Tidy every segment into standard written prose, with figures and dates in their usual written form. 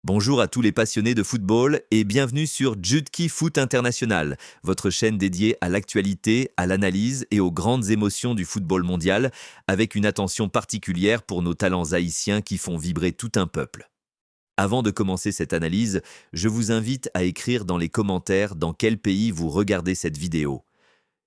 Bonjour à tous les passionnés de football et bienvenue sur Jutki Foot International, votre chaîne dédiée à l'actualité, à l'analyse et aux grandes émotions du football mondial, avec une attention particulière pour nos talents haïtiens qui font vibrer tout un peuple. Avant de commencer cette analyse, je vous invite à écrire dans les commentaires dans quel pays vous regardez cette vidéo.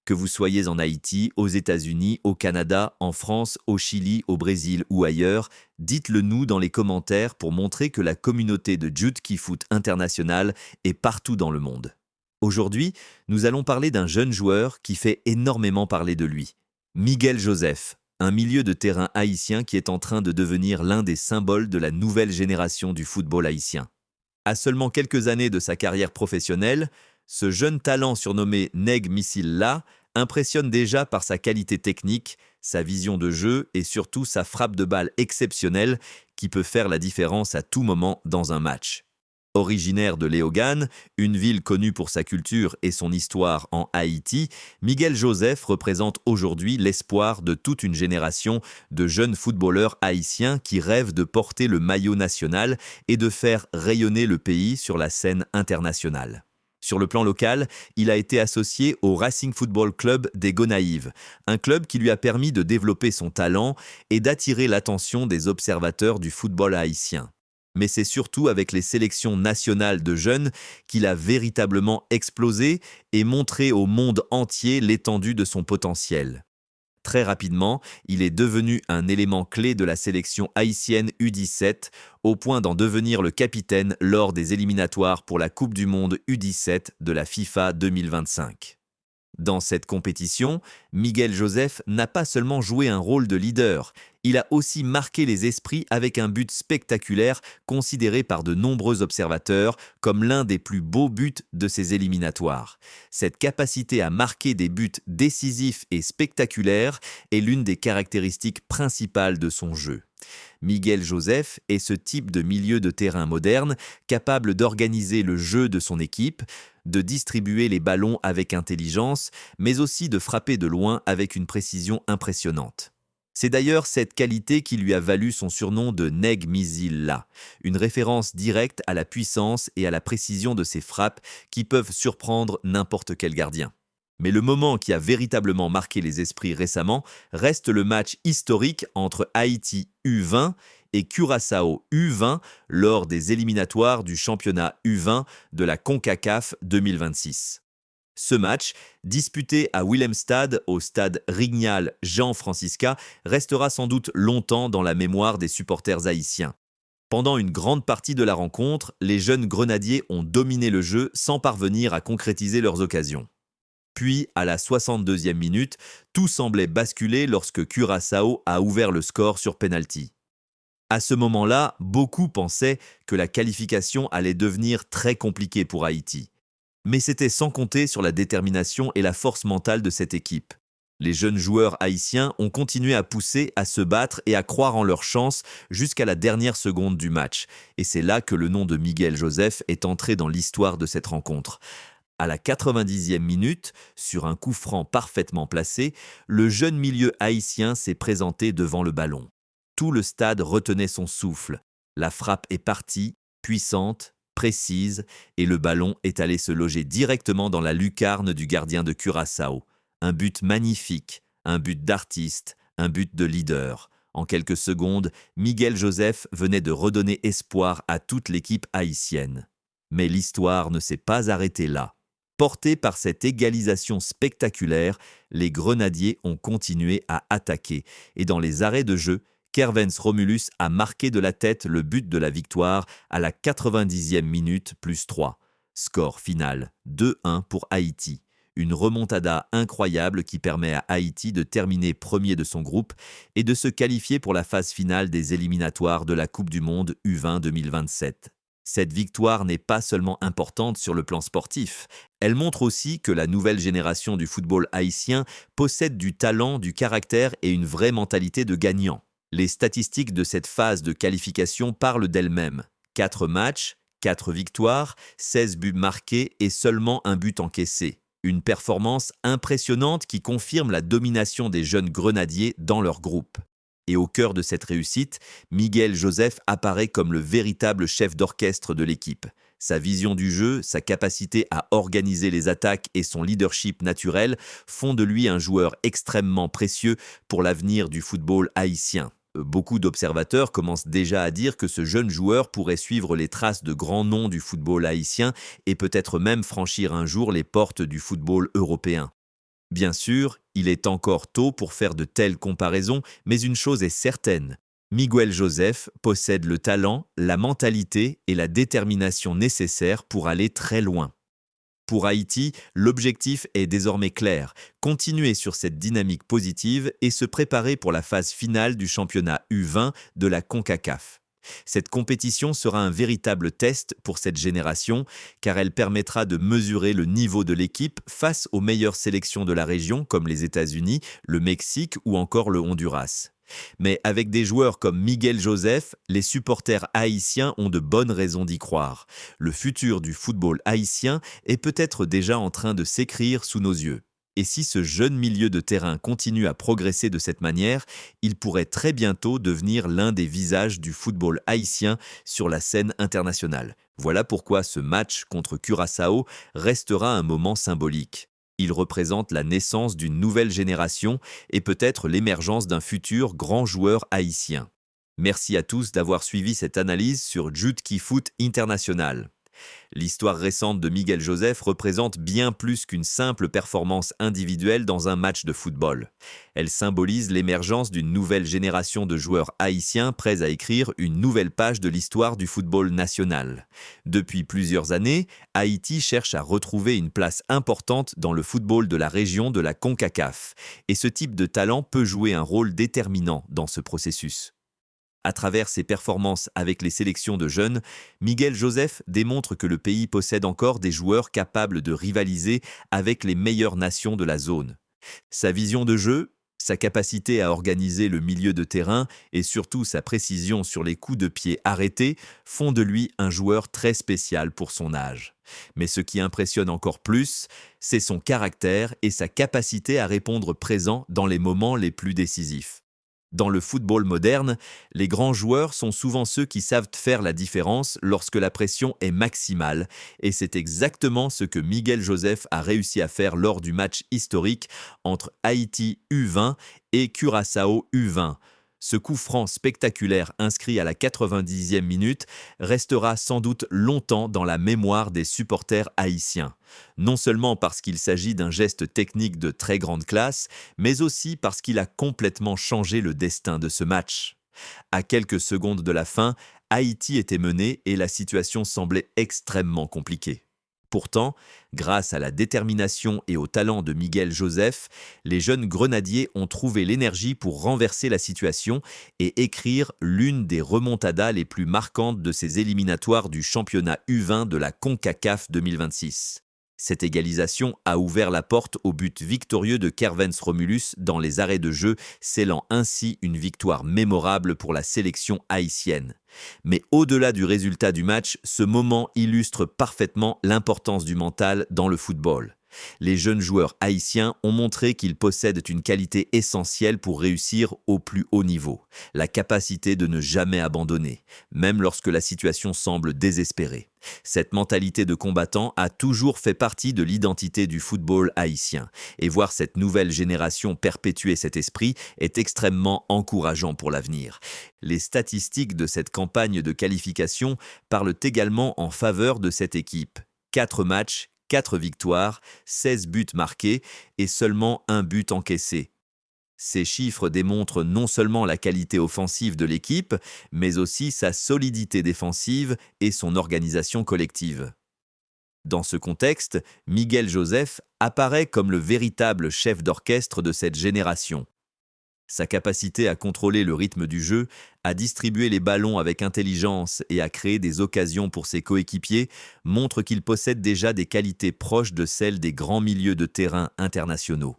Que vous soyez en Haïti, aux États-Unis, au Canada, en France, au Chili, au Brésil ou ailleurs, dites-le nous dans les commentaires pour montrer que la communauté de Jutki Foot International est partout dans le monde. Aujourd'hui, nous allons parler d'un jeune joueur qui fait énormément parler de lui. Miguel Joseph, un milieu de terrain haïtien qui est en train de devenir l'un des symboles de la nouvelle génération du football haïtien. À seulement quelques années de sa carrière professionnelle, ce jeune talent surnommé Neg Missile-La impressionne déjà par sa qualité technique, sa vision de jeu et surtout sa frappe de balle exceptionnelle qui peut faire la différence à tout moment dans un match. Originaire de Léogâne, une ville connue pour sa culture et son histoire en Haïti, Miguel Joseph représente aujourd'hui l'espoir de toute une génération de jeunes footballeurs haïtiens qui rêvent de porter le maillot national et de faire rayonner le pays sur la scène internationale. Sur le plan local, il a été associé au Racing Football Club des Gonaïves, un club qui lui a permis de développer son talent et d'attirer l'attention des observateurs du football haïtien. Mais c'est surtout avec les sélections nationales de jeunes qu'il a véritablement explosé et montré au monde entier l'étendue de son potentiel. Très rapidement, il est devenu un élément clé de la sélection haïtienne U17, au point d'en devenir le capitaine lors des éliminatoires pour la Coupe du Monde U17 de la FIFA 2025. Dans cette compétition, Miguel Joseph n'a pas seulement joué un rôle de leader, il a aussi marqué les esprits avec un but spectaculaire considéré par de nombreux observateurs comme l'un des plus beaux buts de ces éliminatoires. Cette capacité à marquer des buts décisifs et spectaculaires est l'une des caractéristiques principales de son jeu. Miguel Joseph est ce type de milieu de terrain moderne, capable d'organiser le jeu de son équipe, de distribuer les ballons avec intelligence, mais aussi de frapper de loin avec une précision impressionnante. C'est d'ailleurs cette qualité qui lui a valu son surnom de Neg Missile-La, une référence directe à la puissance et à la précision de ses frappes qui peuvent surprendre n'importe quel gardien. Mais le moment qui a véritablement marqué les esprits récemment reste le match historique entre Haïti U20 et Curaçao U20 lors des éliminatoires du championnat U20 de la CONCACAF 2026. Ce match, disputé à Willemstad au stade Rignal Jean Francisca, restera sans doute longtemps dans la mémoire des supporters haïtiens. Pendant une grande partie de la rencontre, les jeunes grenadiers ont dominé le jeu sans parvenir à concrétiser leurs occasions. Puis, à la 62e minute, tout semblait basculer lorsque Curaçao a ouvert le score sur penalty. À ce moment-là, beaucoup pensaient que la qualification allait devenir très compliquée pour Haïti. Mais c'était sans compter sur la détermination et la force mentale de cette équipe. Les jeunes joueurs haïtiens ont continué à pousser, à se battre et à croire en leur chance jusqu'à la dernière seconde du match. Et c'est là que le nom de Miguel Joseph est entré dans l'histoire de cette rencontre. À la 90e minute, sur un coup franc parfaitement placé, le jeune milieu haïtien s'est présenté devant le ballon. Tout le stade retenait son souffle. La frappe est partie, puissante, précise, et le ballon est allé se loger directement dans la lucarne du gardien de Curaçao. Un but magnifique, un but d'artiste, un but de leader. En quelques secondes, Miguel Joseph venait de redonner espoir à toute l'équipe haïtienne. Mais l'histoire ne s'est pas arrêtée là. Portés par cette égalisation spectaculaire, les Grenadiers ont continué à attaquer et dans les arrêts de jeu, Kervens Romulus a marqué de la tête le but de la victoire à la 90e minute plus 3. Score final 2-1 pour Haïti. Une remontada incroyable qui permet à Haïti de terminer premier de son groupe et de se qualifier pour la phase finale des éliminatoires de la Coupe du Monde U20 2027. Cette victoire n'est pas seulement importante sur le plan sportif, elle montre aussi que la nouvelle génération du football haïtien possède du talent, du caractère et une vraie mentalité de gagnant. Les statistiques de cette phase de qualification parlent d'elles-mêmes. 4 matchs, 4 victoires, 16 buts marqués et seulement un but encaissé. Une performance impressionnante qui confirme la domination des jeunes grenadiers dans leur groupe. Et au cœur de cette réussite, Miguel Joseph apparaît comme le véritable chef d'orchestre de l'équipe. Sa vision du jeu, sa capacité à organiser les attaques et son leadership naturel font de lui un joueur extrêmement précieux pour l'avenir du football haïtien. Beaucoup d'observateurs commencent déjà à dire que ce jeune joueur pourrait suivre les traces de grands noms du football haïtien et peut-être même franchir un jour les portes du football européen. Bien sûr, il est encore tôt pour faire de telles comparaisons, mais une chose est certaine. Miguel Joseph possède le talent, la mentalité et la détermination nécessaires pour aller très loin. Pour Haïti, l'objectif est désormais clair, continuer sur cette dynamique positive et se préparer pour la phase finale du championnat U20 de la CONCACAF. Cette compétition sera un véritable test pour cette génération, car elle permettra de mesurer le niveau de l'équipe face aux meilleures sélections de la région comme les États-Unis, le Mexique ou encore le Honduras. Mais avec des joueurs comme Miguel Joseph, les supporters haïtiens ont de bonnes raisons d'y croire. Le futur du football haïtien est peut-être déjà en train de s'écrire sous nos yeux. Et si ce jeune milieu de terrain continue à progresser de cette manière, il pourrait très bientôt devenir l'un des visages du football haïtien sur la scène internationale. Voilà pourquoi ce match contre Curaçao restera un moment symbolique. Il représente la naissance d'une nouvelle génération et peut-être l'émergence d'un futur grand joueur haïtien. Merci à tous d'avoir suivi cette analyse sur Jutki Foot International. L'histoire récente de Miguel Joseph représente bien plus qu'une simple performance individuelle dans un match de football. Elle symbolise l'émergence d'une nouvelle génération de joueurs haïtiens prêts à écrire une nouvelle page de l'histoire du football national. Depuis plusieurs années, Haïti cherche à retrouver une place importante dans le football de la région de la CONCACAF, et ce type de talent peut jouer un rôle déterminant dans ce processus. À travers ses performances avec les sélections de jeunes, Miguel Joseph démontre que le pays possède encore des joueurs capables de rivaliser avec les meilleures nations de la zone. Sa vision de jeu, sa capacité à organiser le milieu de terrain et surtout sa précision sur les coups de pied arrêtés font de lui un joueur très spécial pour son âge. Mais ce qui impressionne encore plus, c'est son caractère et sa capacité à répondre présent dans les moments les plus décisifs. Dans le football moderne, les grands joueurs sont souvent ceux qui savent faire la différence lorsque la pression est maximale, et c'est exactement ce que Miguel Joseph a réussi à faire lors du match historique entre Haïti U20 et Curaçao U20. Ce coup franc spectaculaire inscrit à la 90e minute restera sans doute longtemps dans la mémoire des supporters haïtiens. Non seulement parce qu'il s'agit d'un geste technique de très grande classe, mais aussi parce qu'il a complètement changé le destin de ce match. À quelques secondes de la fin, Haïti était mené et la situation semblait extrêmement compliquée. Pourtant, grâce à la détermination et au talent de Miguel Joseph, les jeunes grenadiers ont trouvé l'énergie pour renverser la situation et écrire l'une des remontadas les plus marquantes de ces éliminatoires du championnat U20 de la CONCACAF 2026. Cette égalisation a ouvert la porte au but victorieux de Kervens Romulus dans les arrêts de jeu, scellant ainsi une victoire mémorable pour la sélection haïtienne. Mais au-delà du résultat du match, ce moment illustre parfaitement l'importance du mental dans le football. Les jeunes joueurs haïtiens ont montré qu'ils possèdent une qualité essentielle pour réussir au plus haut niveau, la capacité de ne jamais abandonner, même lorsque la situation semble désespérée. Cette mentalité de combattant a toujours fait partie de l'identité du football haïtien, et voir cette nouvelle génération perpétuer cet esprit est extrêmement encourageant pour l'avenir. Les statistiques de cette campagne de qualification parlent également en faveur de cette équipe. 4 matchs, 4 victoires, 16 buts marqués et seulement 1 but encaissé. Ces chiffres démontrent non seulement la qualité offensive de l'équipe, mais aussi sa solidité défensive et son organisation collective. Dans ce contexte, Miguel Joseph apparaît comme le véritable chef d'orchestre de cette génération. Sa capacité à contrôler le rythme du jeu, à distribuer les ballons avec intelligence et à créer des occasions pour ses coéquipiers montre qu'il possède déjà des qualités proches de celles des grands milieux de terrain internationaux.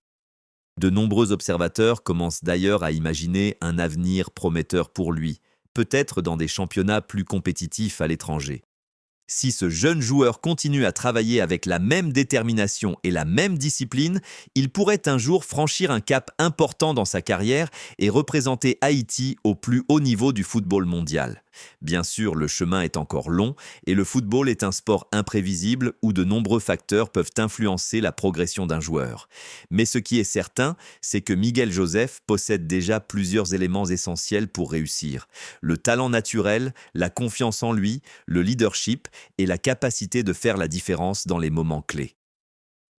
De nombreux observateurs commencent d'ailleurs à imaginer un avenir prometteur pour lui, peut-être dans des championnats plus compétitifs à l'étranger. Si ce jeune joueur continue à travailler avec la même détermination et la même discipline, il pourrait un jour franchir un cap important dans sa carrière et représenter Haïti au plus haut niveau du football mondial. Bien sûr, le chemin est encore long et le football est un sport imprévisible où de nombreux facteurs peuvent influencer la progression d'un joueur. Mais ce qui est certain, c'est que Miguel Joseph possède déjà plusieurs éléments essentiels pour réussir. Le talent naturel, la confiance en lui, le leadership et la capacité de faire la différence dans les moments clés.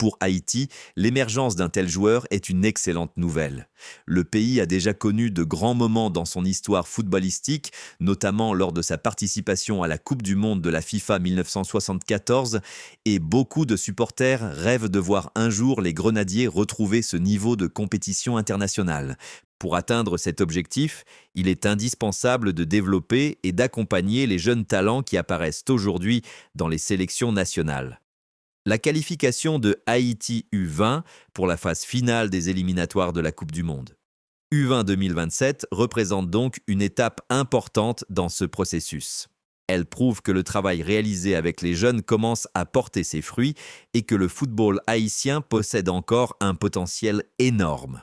Pour Haïti, l'émergence d'un tel joueur est une excellente nouvelle. Le pays a déjà connu de grands moments dans son histoire footballistique, notamment lors de sa participation à la Coupe du Monde de la FIFA 1974, et beaucoup de supporters rêvent de voir un jour les Grenadiers retrouver ce niveau de compétition internationale. Pour atteindre cet objectif, il est indispensable de développer et d'accompagner les jeunes talents qui apparaissent aujourd'hui dans les sélections nationales. La qualification de Haïti U20 pour la phase finale des éliminatoires de la Coupe du Monde. U20 2027 représente donc une étape importante dans ce processus. Elle prouve que le travail réalisé avec les jeunes commence à porter ses fruits et que le football haïtien possède encore un potentiel énorme.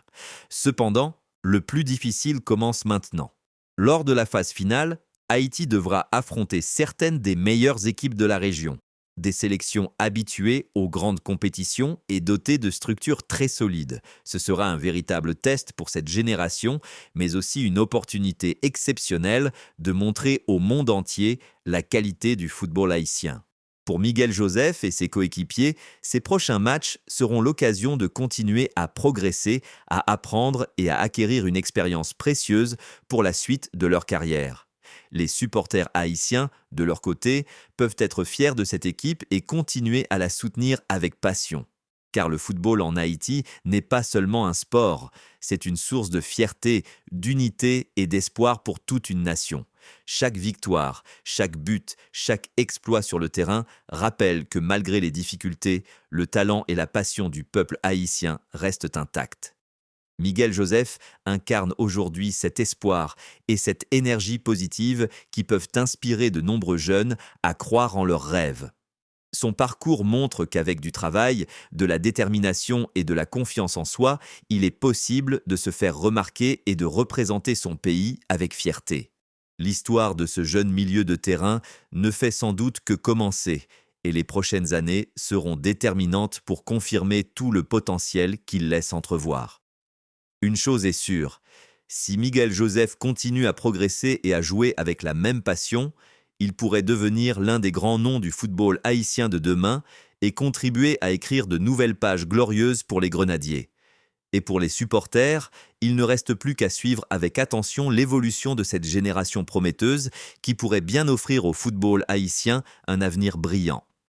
Cependant, le plus difficile commence maintenant. Lors de la phase finale, Haïti devra affronter certaines des meilleures équipes de la région. Des sélections habituées aux grandes compétitions et dotées de structures très solides. Ce sera un véritable test pour cette génération, mais aussi une opportunité exceptionnelle de montrer au monde entier la qualité du football haïtien. Pour Miguel Joseph et ses coéquipiers, ces prochains matchs seront l'occasion de continuer à progresser, à apprendre et à acquérir une expérience précieuse pour la suite de leur carrière. Les supporters haïtiens, de leur côté, peuvent être fiers de cette équipe et continuer à la soutenir avec passion. Car le football en Haïti n'est pas seulement un sport, c'est une source de fierté, d'unité et d'espoir pour toute une nation. Chaque victoire, chaque but, chaque exploit sur le terrain rappelle que malgré les difficultés, le talent et la passion du peuple haïtien restent intacts. Miguel Joseph incarne aujourd'hui cet espoir et cette énergie positive qui peuvent inspirer de nombreux jeunes à croire en leurs rêves. Son parcours montre qu'avec du travail, de la détermination et de la confiance en soi, il est possible de se faire remarquer et de représenter son pays avec fierté. L'histoire de ce jeune milieu de terrain ne fait sans doute que commencer, et les prochaines années seront déterminantes pour confirmer tout le potentiel qu'il laisse entrevoir. Une chose est sûre, si Miguel Joseph continue à progresser et à jouer avec la même passion, il pourrait devenir l'un des grands noms du football haïtien de demain et contribuer à écrire de nouvelles pages glorieuses pour les Grenadiers. Et pour les supporters, il ne reste plus qu'à suivre avec attention l'évolution de cette génération prometteuse qui pourrait bien offrir au football haïtien un avenir brillant.